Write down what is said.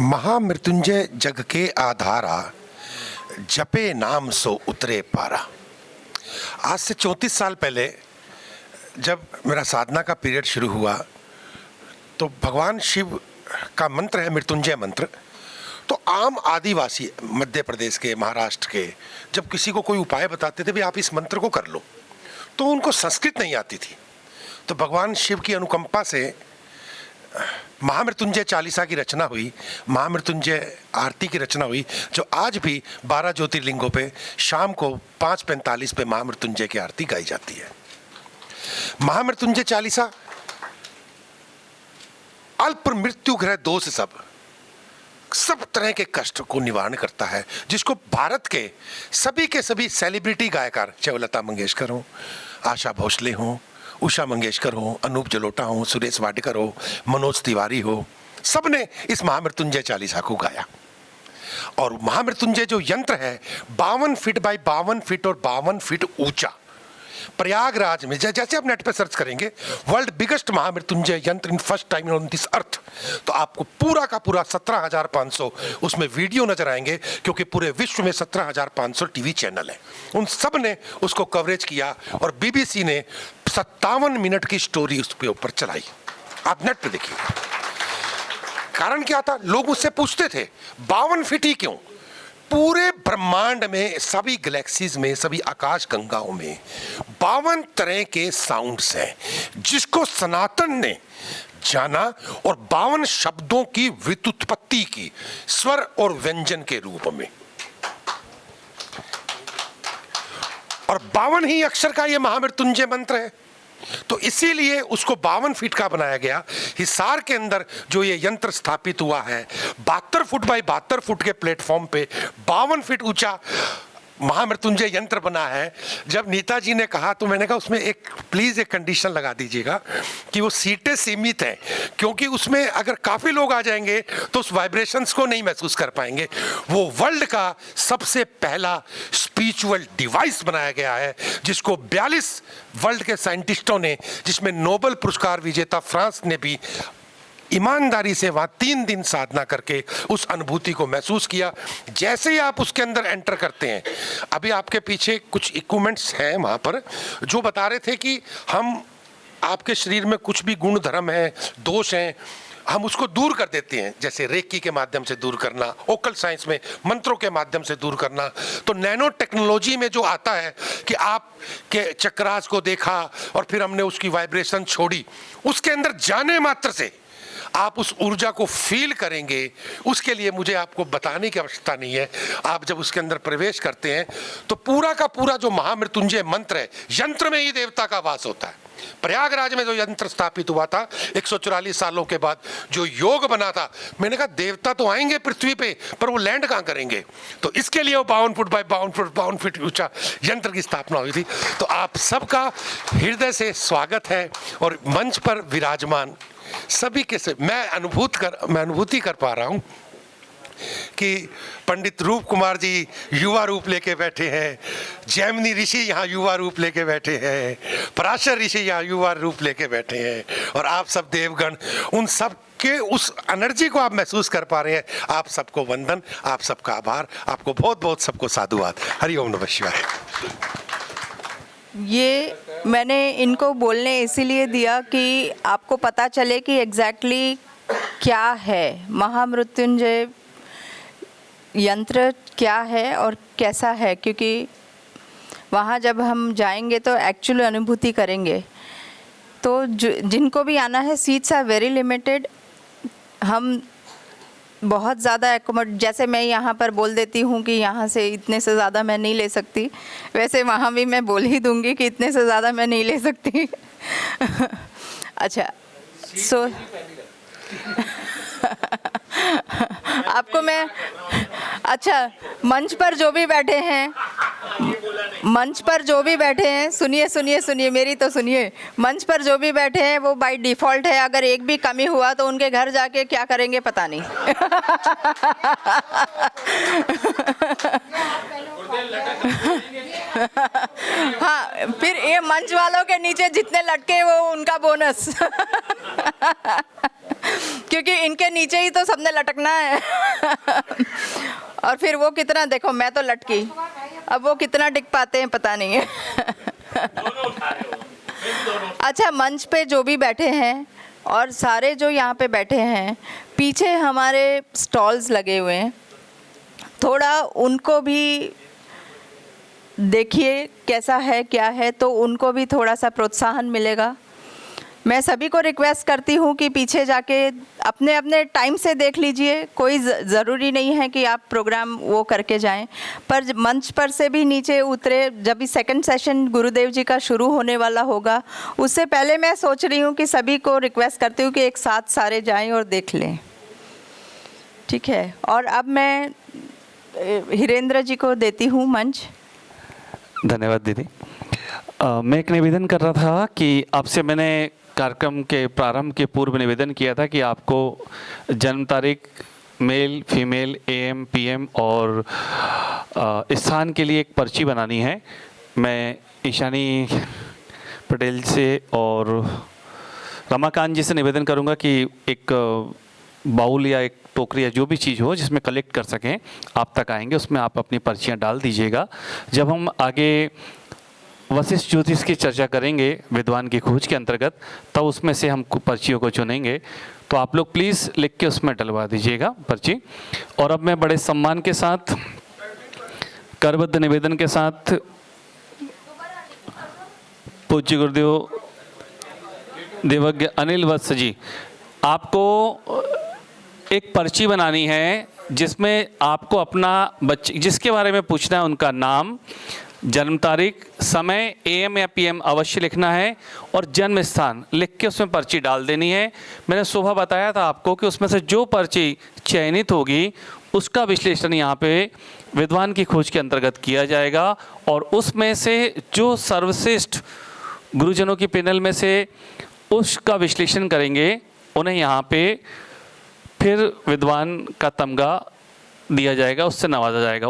महामृत्युंजय जग के आधारा, जपे नाम सो उतरे पारा। आज से 34 साल पहले जब मेरा साधना का पीरियड शुरू हुआ तो भगवान शिव का मंत्र है मृत्युंजय मंत्र। तो आम आदिवासी मध्य प्रदेश के, महाराष्ट्र के, जब किसी को कोई उपाय बताते थे, भाई आप इस मंत्र को कर लो, तो उनको संस्कृत नहीं आती थी। तो भगवान शिव की अनुकंपा से महामृत्युंजय चालीसा की रचना हुई, महामृत्युंजय आरती की रचना हुई, जो आज भी 12 ज्योतिर्लिंगों पे शाम को 5:45 पे महामृत्युंजय की आरती गाई जाती है। महामृत्युंजय चालीसा अल्प मृत्यु ग्रह दोष सब तरह के कष्ट को निवारण करता है, जिसको भारत के सभी सेलिब्रिटी गायकार, चाहे लता मंगेशकर हो, आशा भोसले हो, उषा मंगेशकर हो, अनूप जलोटा हो, सुरेश वाडकर हो, मनोज तिवारी हो, सबने इस महामृत्युंजय चालीसा को गाया। और महामृत्युंजय जो यंत्र है 52 फीट बाय 52 फीट और 52 फीट ऊंचा, प्रयागराज में, जैसे आप नेट पे सर्च करेंगे वर्ल्ड बिगेस्ट महामृत्युंजय यंत्र in first time on this earth, तो आपको पूरा का पूरा 17,500 उसमें वीडियो नजर आएंगे, क्योंकि पूरे विश्व में 17,500 टीवी चैनल है, उन सब ने उसको कवरेज किया। और बीबीसी ने 57 मिनट की स्टोरी उसके ऊपर चलाई। आप नेट पे देखिए। कारण क्या था? लोग उससे पूछते थे 52 फीट ही क्यों? पूरे ब्रह्मांड में, सभी गैलेक्सीज में, सभी आकाश गंगाओं में 52 तरह के साउंड्स हैं, जिसको सनातन ने जाना और 52 शब्दों की व्युत्पत्ति की, स्वर और व्यंजन के रूप में। और 52 ही अक्षर का यह महामृत्युंजय मंत्र है। तो इसीलिए उसको 52 फीट का बनाया गया। हिसार के अंदर जो ये यंत्र स्थापित हुआ है, 72 फुट बाय 72 फुट के प्लेटफॉर्म पे 52 फीट ऊंचा महामृत्युंजय यंत्र बना है। जब नेताजी ने कहा तो मैंने कहा उसमें प्लीज एक कंडीशन लगा दीजिएगा कि वो सीटें सीमित हैं, क्योंकि उसमें अगर काफी लोग आ जाएंगे तो उस वाइब्रेशंस को नहीं महसूस कर पाएंगे। वो वर्ल्ड का सबसे पहला स्पिरिचुअल डिवाइस बनाया गया है, जिसको 42 वर्ल्ड के साइंटिस्टों ने, जिसमें नोबेल पुरस्कार विजेता फ्रांस ने भी ईमानदारी से वहां 3 दिन साधना करके उस अनुभूति को महसूस किया। जैसे ही आप उसके अंदर एंटर करते हैं, अभी आपके पीछे कुछ इक्विपमेंट्स हैं वहां पर, जो बता रहे थे कि हम, आपके शरीर में कुछ भी गुण धर्म है, दोष हैं, हम उसको दूर कर देते हैं। जैसे रेकी के माध्यम से दूर करना, ओकल साइंस में मंत्रों के माध्यम से दूर करना। तो नैनो टेक्नोलॉजी में जो आता है कि आप के चक्रास को देखा और फिर हमने उसकी वाइब्रेशन छोड़ी, उसके अंदर जाने मात्र से आप उस ऊर्जा को फील करेंगे। उसके लिए मुझे आपको बताने की आवश्यकता नहीं है। आप जब उसके अंदर प्रवेश करते हैं तो पूरा का पूरा जो महामृत्युंजय मंत्र है, यंत्र में ही देवता का वास होता है। प्रयागराज में जो यंत्र स्थापित हुआ था 144 सालों के बाद, जो योग बना था, मैंने कहा देवता तो आएंगे पृथ्वी पे, पर वो लैंड कहां करेंगे? तो इसके लिए वो 52 फुट बाय 52 फीट ऊंचा यंत्र की स्थापना हुई थी। तो आप सबका हृदय से स्वागत है। और मंच पर विराजमान सभी के से मैं अनुभूति कर पा रहा हूं कि पंडित रूप कुमार जी युवा रूप लेके बैठे हैं, जैमिनी ऋषि यहाँ युवा रूप लेके बैठे हैं, पराशर ऋषि यहाँ युवा रूप लेके बैठे हैं, और आप सब देवगण, उन सब के उस एनर्जी को आप महसूस कर पा रहे हैं। आप सबको वंदन, आप सबका आभार, आपको बहुत बहुत सबको साधुवाद। हरि ओम नमः शिवाय। ये मैंने इनको बोलने इसीलिए दिया कि आपको पता चले कि एग्जैक्टली क्या है महामृत्युंजय यंत्र, क्या है और कैसा है, क्योंकि वहाँ जब हम जाएंगे तो एक्चुअल अनुभूति करेंगे। तो जिनको भी आना है, सीट्स आर वेरी लिमिटेड। हम बहुत ज़्यादा जैसे मैं यहाँ पर बोल देती हूँ कि यहाँ से इतने से ज़्यादा मैं नहीं ले सकती, वैसे वहाँ भी मैं बोल ही दूँगी कि इतने से ज़्यादा मैं नहीं ले सकती। अच्छा, सो अच्छा, मंच पर जो भी बैठे हैं, मंच पर जो भी बैठे हैं, सुनिए सुनिए सुनिए, मेरी तो सुनिए। मंच पर जो भी बैठे हैं वो बाय डिफ़ॉल्ट है, अगर एक भी कमी हुआ तो उनके घर जाके क्या करेंगे पता नहीं। हाँ, फिर ये मंच वालों के नीचे जितने लटके वो उनका बोनस। क्योंकि इनके नीचे ही तो सबने लटकना है। और फिर वो कितना, देखो मैं तो लटकी, अब वो कितना टिक पाते हैं पता नहीं है। अच्छा, मंच पे जो भी बैठे हैं और सारे जो यहाँ पे बैठे हैं, पीछे हमारे स्टॉल्स लगे हुए हैं, थोड़ा उनको भी देखिए कैसा है क्या है, तो उनको भी थोड़ा सा प्रोत्साहन मिलेगा। मैं सभी को रिक्वेस्ट करती हूँ कि पीछे जाके अपने अपने टाइम से देख लीजिए, कोई ज़रूरी नहीं है कि आप प्रोग्राम वो करके जाएं, पर मंच पर से भी नीचे उतरे। जब भी सेकंड सेशन गुरुदेव जी का शुरू होने वाला होगा, उससे पहले मैं सोच रही हूँ कि सभी को रिक्वेस्ट करती हूँ कि एक साथ सारे जाएं और देख लें, ठीक है। और अब मैं हिरेंद्र जी को देती हूँ मंच। धन्यवाद दीदी। मैं एक निवेदन कर रहा था कि आपसे मैंने कार्यक्रम के प्रारंभ के पूर्व निवेदन किया था कि आपको जन्म तारीख, मेल फीमेल, AM PM और स्थान के लिए एक पर्ची बनानी है। मैं ईशानी पटेल से और रमाकांत जी से निवेदन करूंगा कि एक बाउल या एक टोकरी या जो भी चीज़ हो जिसमें कलेक्ट कर सकें, आप तक आएंगे, उसमें आप अपनी पर्चियां डाल दीजिएगा। जब हम आगे वशिष्ठ ज्योतिष की चर्चा करेंगे विद्वान की खोज के अंतर्गत, तब उसमें से हम पर्चियों को चुनेंगे, तो आप लोग प्लीज़ लिख के उसमें डलवा दीजिएगा पर्ची। और अब मैं बड़े सम्मान के साथ, करबद्ध निवेदन के साथ पूज्य गुरुदेव देवज्ञ अनिल वत्स जी, आपको एक पर्ची बनानी है जिसमें आपको अपना बच्चे जिसके बारे में पूछना है उनका नाम, जन्म तारीख, समय, AM या PM अवश्य लिखना है और जन्म स्थान लिख के उसमें पर्ची डाल देनी है। मैंने सुबह बताया था आपको कि उसमें से जो पर्ची चयनित होगी उसका विश्लेषण यहाँ पे विद्वान की खोज के अंतर्गत किया जाएगा और उसमें से जो सर्वश्रेष्ठ गुरुजनों की पैनल में से उसका विश्लेषण करेंगे, उन्हें यहाँ पे फिर विद्वान का तमगा दिया जाएगा, उससे नवाजा जाएगा।